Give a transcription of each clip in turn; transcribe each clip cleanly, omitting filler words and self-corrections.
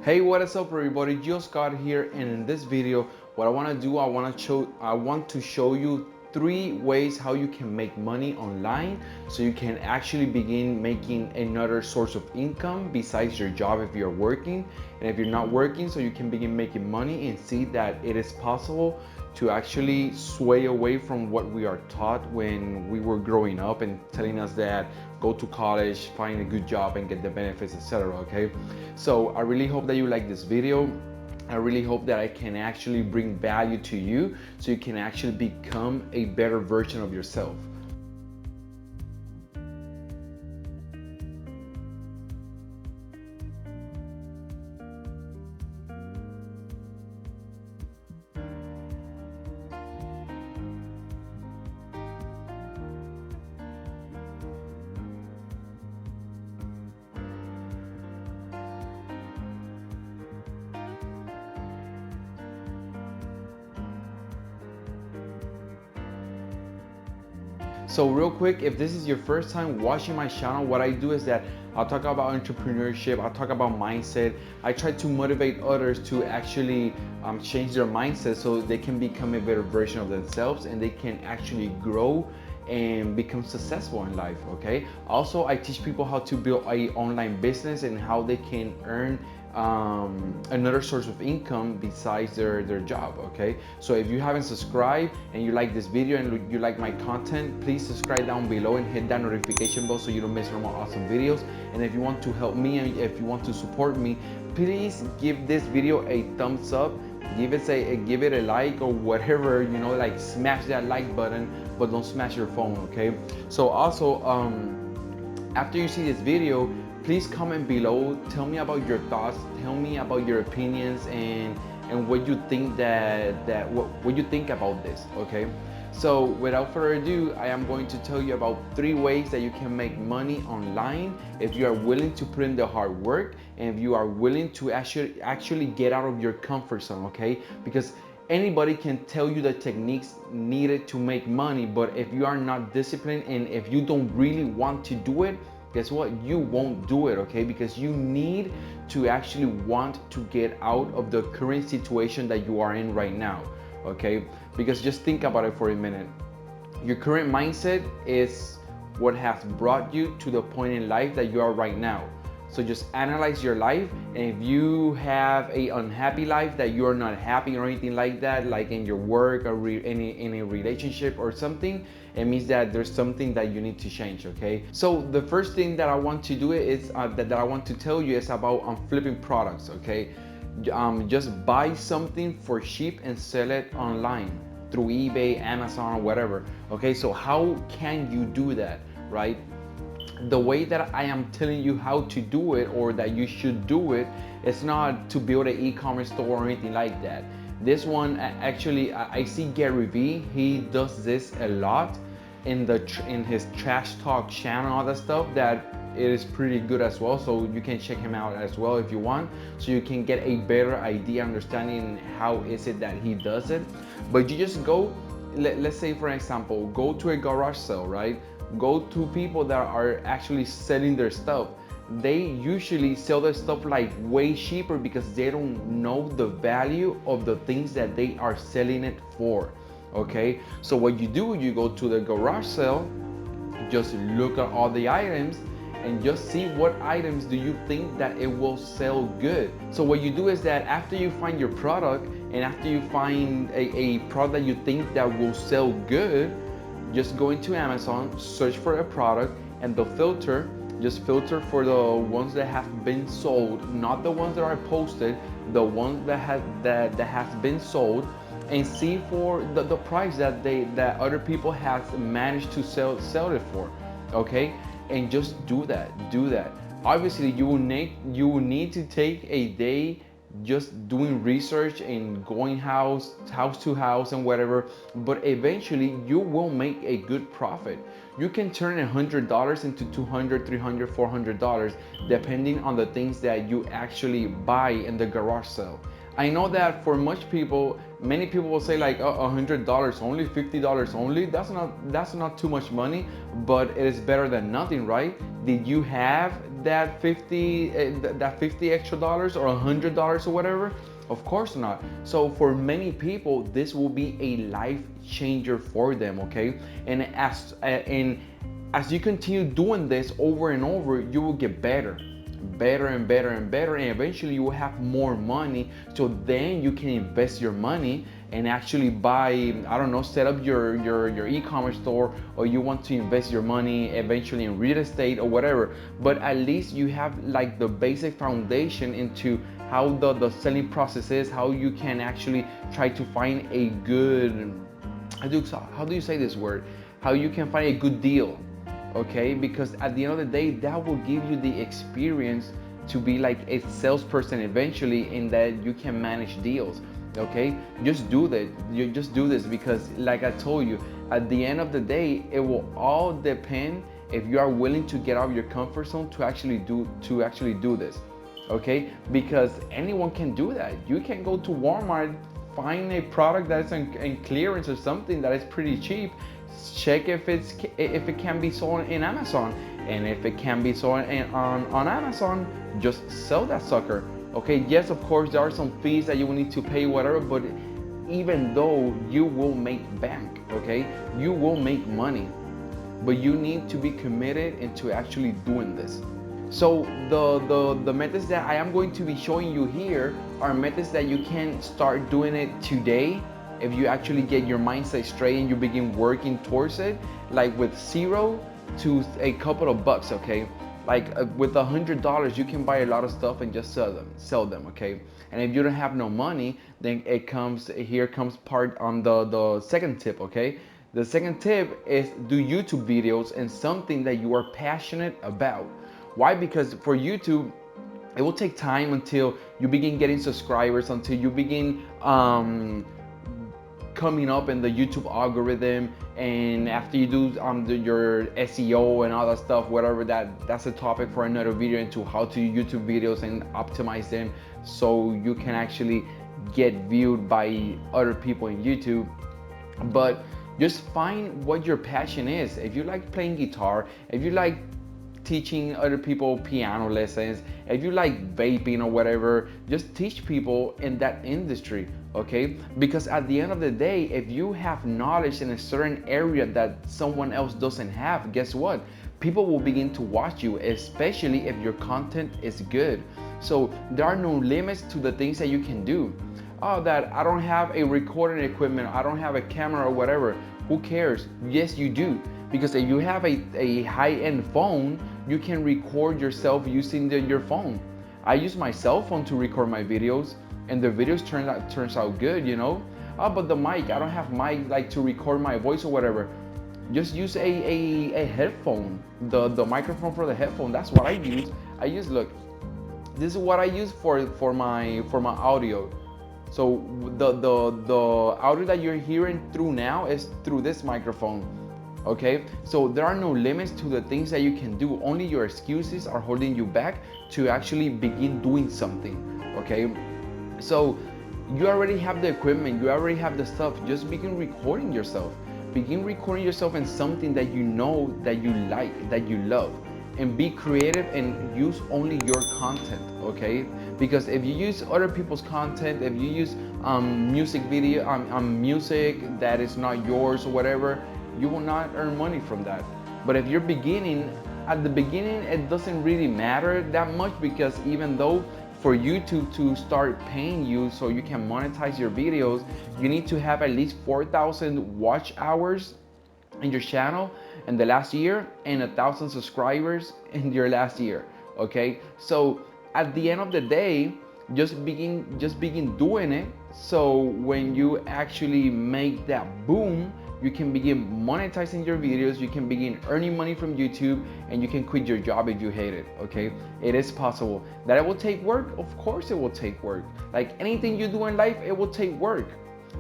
Hey, what is up everybody? Gio Scott here, and in this video, what I want to do, I want to show you 3 ways how you can make money online so you can actually begin making another source of income besides your job if you're working. And if you're not working, so you can begin making money and see that it is possible to actually sway away from what we are taught when we were growing up and telling us that go to college, find a good job and get the benefits, etc. Okay, so I really hope that you like this video. I really hope that I can actually bring value to you so you can actually become a better version of yourself. So real quick, if this is your first time watching my channel, what I do is that I'll talk about entrepreneurship, I'll talk about mindset. I try to motivate others to actually change their mindset so they can become a better version of themselves and they can actually grow and become successful in life. Okay, also I teach people how to build a online business and how they can earn another source of income besides their job. Okay, so if you haven't subscribed and you like this video and you like my content, please subscribe down below and hit that notification bell so you don't miss more awesome videos. And if you want to help me and if you want to support me, please give this video a thumbs up, give it a like or whatever, you know, like smash that like button, but don't smash your phone. Okay, so also after you see this video, please comment below, tell me about your thoughts, tell me about your opinions and what you think what you think about this. Okay, so without further ado, I am going to tell you about 3 ways that you can make money online if you are willing to put in the hard work and if you are willing to actually get out of your comfort zone. Okay, because anybody can tell you the techniques needed to make money, but if you are not disciplined and if you don't really want to do it, guess what? You won't do it. Okay, because you need to actually want to get out of the current situation that you are in right now. Okay, because just think about it for a minute. Your current mindset is what has brought you to the point in life that you are right now. So just analyze your life, and if you have a unhappy life, that you are not happy or anything like that, like in your work or in a relationship or something, it means that there's something that you need to change. Okay, so the first thing that I want to do is that I want to tell you is about flipping products. Okay, just buy something for cheap and sell it online through eBay, Amazon, or whatever. Okay, so how can you do that, right? The way that I am telling you how to do it, or that you should do it, it's not to build an e-commerce store or anything like that. This one actually, I see Gary Vee, he does this a lot in his trash talk channel, all that stuff, that it is pretty good as well. So you can check him out as well if you want, so you can get a better idea, understanding how is it that he does it. But you just go, let's say for example, go to a garage sale, right? Go to people that are actually selling their stuff. They usually sell their stuff like way cheaper because they don't know the value of the things that they are selling it for. Okay, so what you do, you go to the garage sale, just look at all the items and just see what items do you think that it will sell good. So what you do is that after you find your product and after you find a product that you think that will sell good, just go into Amazon, search for a product, and the filter, just filter for the ones that have been sold, not the ones that are posted, the ones that has been sold, and see for the price that that other people have managed to sell it for. Okay, and just do that. Obviously you will need to take a day just doing research and going house to house and whatever, but eventually you will make a good profit. You can turn $100 into $200, $300, $400 depending on the things that you actually buy in the garage sale. I know that for many people will say like $100 only, $50 only. That's not too much money, but it is better than nothing, right? Did you have that 50 extra dollars or $100 or whatever? Of course not. So for many people, this will be a life changer for them, okay? And as you continue doing this over and over, you will get better, better and better and better, and eventually you will have more money. So then you can invest your money and actually buy, I don't know, set up your e-commerce store, or you want to invest your money eventually in real estate or whatever. But at least you have like the basic foundation into how the selling process is, how you can actually try to find a good, how do you say this word? How you can find a good deal, okay? Because at the end of the day, that will give you the experience to be like a salesperson eventually, in that you can manage deals, okay? Just do that. You just do this, because like I told you, at the end of the day, it will all depend if you are willing to get out of your comfort zone to actually do this, okay? Because anyone can do that. You can go to Walmart, find a product that's in clearance or something that is pretty cheap, check if it can be sold in Amazon, and if it can be sold on Amazon, just sell that sucker, okay? Yes, of course there are some fees that you will need to pay, whatever, but even though you will make bank, okay, you will make money, but you need to be committed into actually doing this. So the methods that I am going to be showing you here are methods that you can start doing it today if you actually get your mindset straight and you begin working towards it, like with $0 to a couple of bucks, okay? Like with $100, you can buy a lot of stuff and just sell them, okay? And if you don't have no money, then here comes part on the second tip, okay? The second tip is do YouTube videos and something that you are passionate about. Why? Because for YouTube, it will take time until you begin getting subscribers, until you begin coming up in the YouTube algorithm, and after you do your SEO and all that stuff, whatever, that's a topic for another video, into how to do YouTube videos and optimize them so you can actually get viewed by other people in YouTube. But just find what your passion is. If you like playing guitar, if you like teaching other people piano lessons, if you like vaping or whatever, just teach people in that industry, okay? Because at the end of the day, if you have knowledge in a certain area that someone else doesn't have, guess what? People will begin to watch you, especially if your content is good. So there are no limits to the things that you can do. Oh, that I don't have a recording equipment, I don't have a camera or whatever. Who cares? Yes, you do. Because if you have a high-end phone, you can record yourself using your phone. I use my cell phone to record my videos, and the videos turns out good, you know. Oh, but the mic, I don't have mic like to record my voice or whatever. Just use a headphone, the microphone for the headphone. That's what I use. Look, this is what I use for my audio. So the audio that you're hearing through now is through this microphone. Okay, so there are no limits to the things that you can do. Only your excuses are holding you back to actually begin doing something. Okay, so you already have the equipment, you already have the stuff. Just begin recording yourself. Begin recording yourself in something that you know, that you like, that you love, and be creative and use only your content. Okay, because if you use other people's content, if you use music that is not yours or whatever, you will not earn money from that. But if you're beginning, at the beginning, it doesn't really matter that much, because even though for YouTube to start paying you so you can monetize your videos, you need to have at least 4,000 watch hours in your channel in the last year and 1,000 subscribers in your last year. Okay, so at the end of the day, just begin doing it, so when you actually make that boom, you can begin monetizing your videos, you can begin earning money from YouTube, and you can quit your job if you hate it, okay? It is possible. That it will take work? Of course it will take work. Like anything you do in life, it will take work,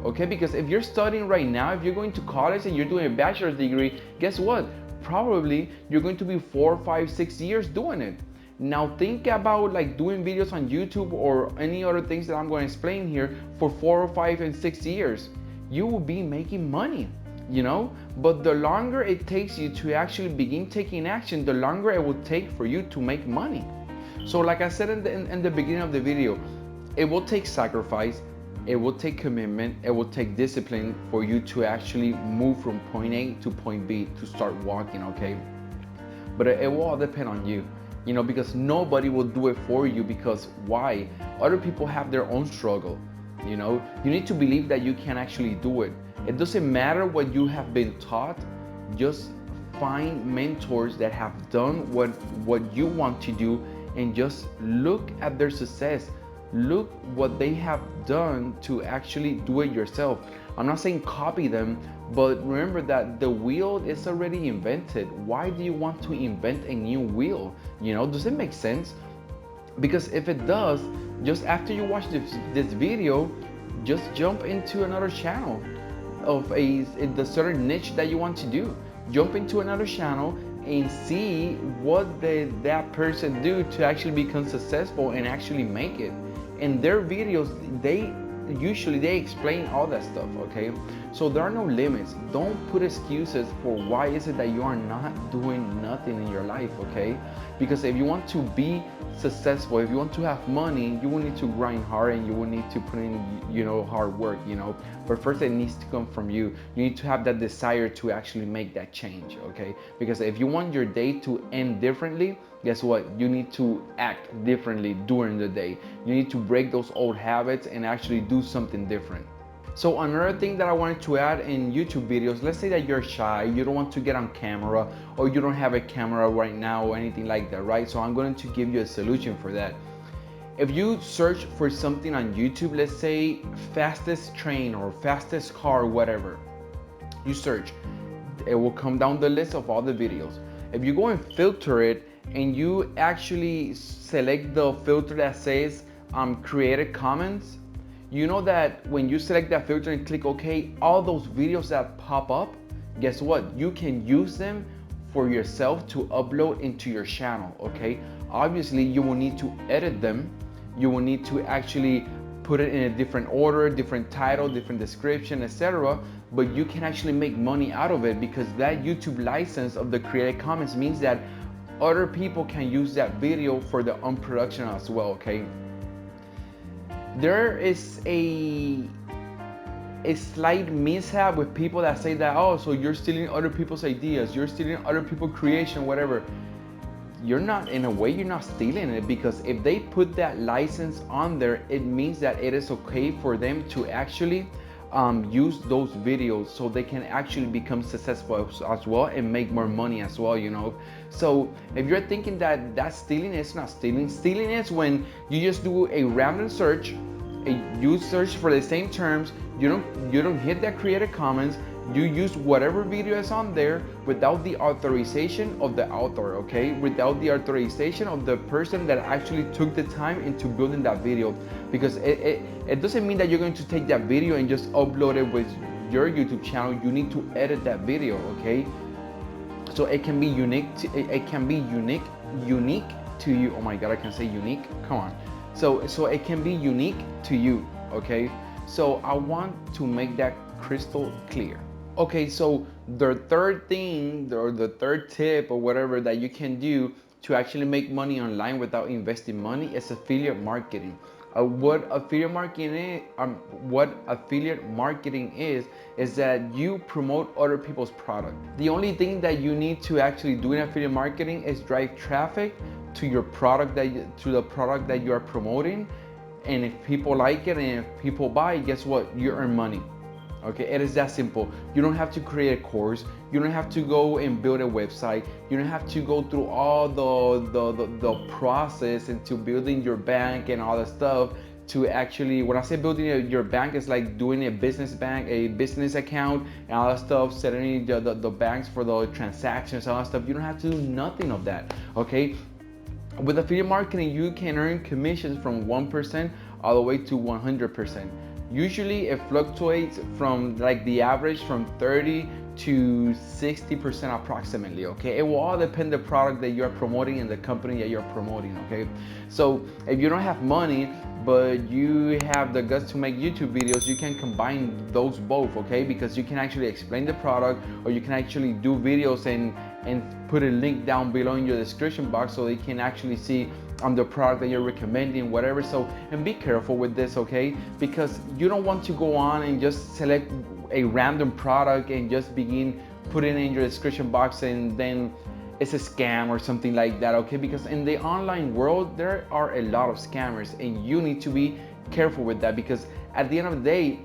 okay? Because if you're studying right now, if you're going to college and you're doing a bachelor's degree, guess what? Probably you're going to be 4, 5, 6 years doing it. Now think about like doing videos on YouTube or any other things that I'm going to explain here for 4 or 5 and 6 years. You will be making money. you know. But the longer it takes you to actually begin taking action, the longer it will take for you to make money. So like I said in the beginning of the video, it will take sacrifice, it will take commitment, it will take discipline for you to actually move from point A to point B to start walking, okay? But it will all depend on you, you know, because nobody will do it for you. Because why? Other people have their own struggle, you know. You need to believe that you can actually do it. It doesn't matter what you have been taught. Just find mentors that have done what you want to do, and just look at their success. Look what they have done to actually do it yourself. I'm not saying copy them, but remember that the wheel is already invented. Why do you want to invent a new wheel? You know, does it make sense? Because if it does, just after you watch this video, just jump into another channel of the certain niche that you want to do. Jump into another channel and see what that person do to actually become successful and actually make it. In their videos, they explain all that stuff, okay? So there are no limits. Don't put excuses for why is it that you are not doing nothing in your life, okay? Because if you want to be successful, if you want to have money, you will need to grind hard, and you will need to put in, you know, hard work, you know. But first it needs to come from you. You need to have that desire to actually make that change, okay? Because if you want your day to end differently, guess what? You need to act differently during the day. You need to break those old habits and actually do something different. So another thing that I wanted to add in YouTube videos, let's say that you're shy, you don't want to get on camera, or you don't have a camera right now or anything like that, right? So I'm going to give you a solution for that. If you search for something on YouTube, let's say fastest train or fastest car, whatever, you search, it will come down the list of all the videos. If you go and filter it, and you actually select the filter that says created comments, you know that when you select that filter and click OK, all those videos that pop up, guess what? You can use them for yourself to upload into your channel, okay? Obviously, you will need to edit them. You will need to actually put it in a different order, different title, different description, etc. But you can actually make money out of it, because that YouTube license of the created comments means that other people can use that video for their own production as well, okay? There is a slight mishap with people that say that, oh, so you're stealing other people's ideas, you're stealing other people's creation, whatever. You're not, in a way, you're not stealing it, because if they put that license on there, it means that it is okay for them to actually use those videos, so they can actually become successful as well and make more money as well, you know. So if you're thinking that that's stealing, it's not stealing. Stealing is when you just do a random search, you search for the same terms, you don't hit that created comments, you use whatever video is on there without the authorization of the author, okay? Without the authorization of the person that actually took the time into building that video. Because it doesn't mean that you're going to take that video and just upload it with your YouTube channel. You need to edit that video, okay? So it can be unique to you. Oh my God, I can say unique. Come on. So it can be unique to you, okay? So I want to make that crystal clear. Okay, so the third thing, or the third tip or whatever that you can do to actually make money online without investing money is affiliate marketing. What affiliate marketing is that you promote other people's product. The only thing that you need to actually do in affiliate marketing is drive traffic to your product, to the product that you are promoting. And if people like it and if people buy, guess what? You earn money. Okay, it is that simple. You don't have to create a course. You don't have to go and build a website. You don't have to go through all the process into building your bank and all that stuff to actually, when I say building your bank, it's like doing a business bank, a business account and all that stuff, setting the banks for the transactions, all that stuff. You don't have to do nothing of that, okay? With affiliate marketing, you can earn commissions from 1% all the way to 100%. Usually it fluctuates from like the average from 30 to 60% approximately. Okay, it will all depend the product that you're promoting and the company that you're promoting. Okay, so if you don't have money but you have the guts to make YouTube videos, you can combine those both. Okay, because you can actually explain the product, or you can actually do videos and put a link down below in your description box so they can actually see the product that you're recommending, whatever. So, and be careful with this, okay? Because you don't want to go on and just select a random product and just begin putting it in your description box and then it's a scam or something like that, okay? Because in the online world there are a lot of scammers, and you need to be careful with that, because at the end of the day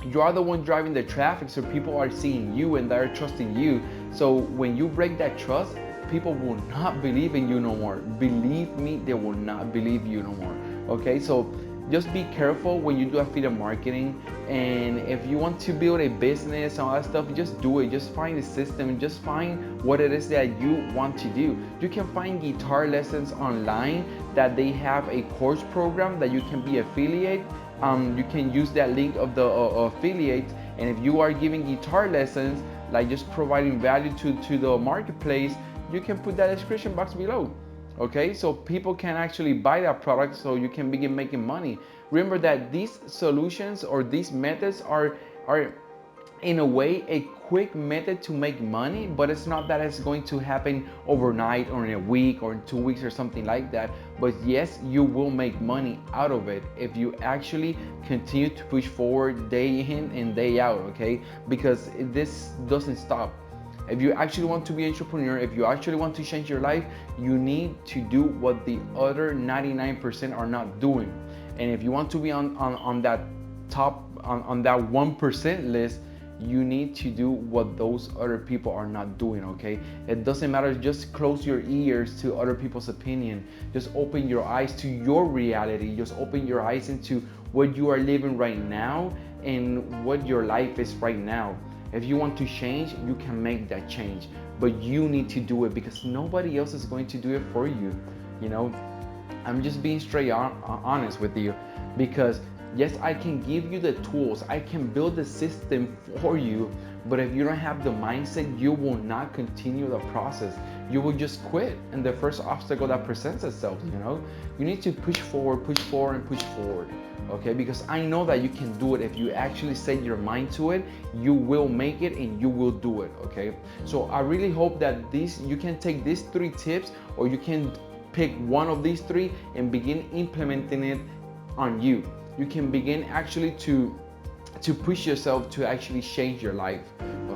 you are the one driving the traffic, so people are seeing you and they're trusting you. So when you break that trust, people will not believe in you no more. Believe me, they will not believe you no more. Okay, so just be careful when you do affiliate marketing. And if you want to build a business and all that stuff, just do it. Just find the system and just find what it is that you want to do. You can find guitar lessons online that they have a course program that you can be affiliate. You can use that link of the affiliate, and if you are giving guitar lessons, like just providing value to the marketplace, you can put that description box below. Okay, so people can actually buy that product so you can begin making money. Remember that these solutions or these methods are in a way a quick method to make money, but it's not that it's going to happen overnight or in a week or in 2 weeks or something like that. But yes, you will make money out of it if you actually continue to push forward day in and day out, okay? Because this doesn't stop. If you actually want to be an entrepreneur, if you actually want to change your life, you need to do what the other 99% are not doing. And if you want to be on that top, on that 1% list, you need to do what those other people are not doing, okay? It doesn't matter, just close your ears to other people's opinion. Just open your eyes to your reality. Just open your eyes into what you are living right now and what your life is right now. If you want to change, you can make that change, but you need to do it because nobody else is going to do it for you. You know, I'm just being straight honest with you, because yes, I can give you the tools, I can build the system for you, but if you don't have the mindset, you will not continue the process. You will just quit in the first obstacle that presents itself. You know, you need to push forward, and push forward. Okay, because I know that you can do it. If you actually set your mind to it, you will make it and you will do it. Okay, so I really hope that you can take these 3 tips, or you can pick one of these 3 and begin implementing it on you. You can begin actually to push yourself to actually change your life.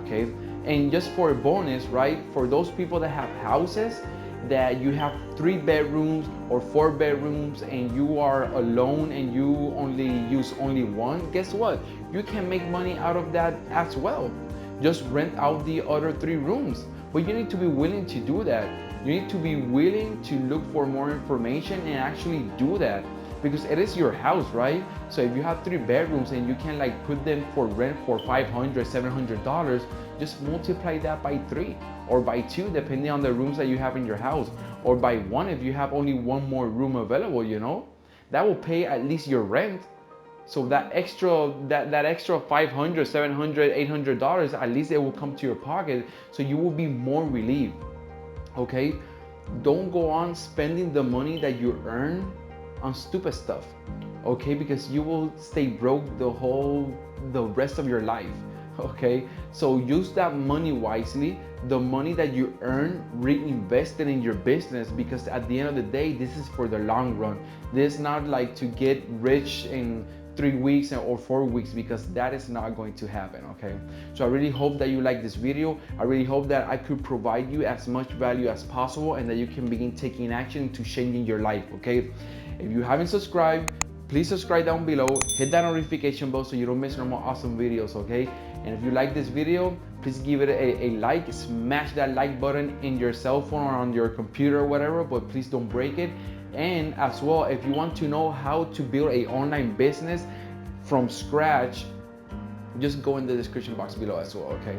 Okay, and just for a bonus, right, for those people that have houses that you have 3 bedrooms or 4 bedrooms and you are alone and you only use one, guess what, you can make money out of that as well. Just rent out the other 3 rooms, but you need to be willing to do that. You need to be willing to look for more information and actually do that, because it is your house, right? So if you have 3 bedrooms and you can like put them for rent for $500, $700, just multiply that by 3 or by 2, depending on the rooms that you have in your house, or by 1 if you have only 1 more room available. You know, that will pay at least your rent. So that extra $500, $700, $800, at least it will come to your pocket, so you will be more relieved. Okay, don't go on spending the money that you earn on stupid stuff, okay? Because you will stay broke the rest of your life. Okay, so use that money wisely. The money that you earn, reinvest it in your business, because at the end of the day, this is for the long run. This is not like to get rich in 3 weeks or 4 weeks, because that is not going to happen. Okay, so I really hope that you like this video. I really hope that I could provide you as much value as possible, and that you can begin taking action to changing your life. Okay, if you haven't subscribed, please subscribe down below, hit that notification bell so you don't miss no more awesome videos. Okay, and if you like this video, please give it a like. Smash that like button in your cell phone or on your computer or whatever, but please don't break it. And as well, if you want to know how to build an online business from scratch, just go in the description box below as well. Okay,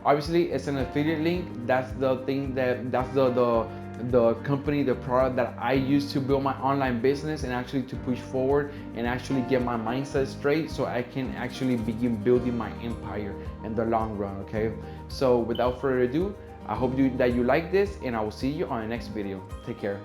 obviously it's an affiliate link. That's the thing, that's the the company, the product that I use to build my online business and actually to push forward and actually get my mindset straight so I can actually begin building my empire in the long run. Okay, so without further ado, I hope that you like this, and I will see you on the next video. Take care.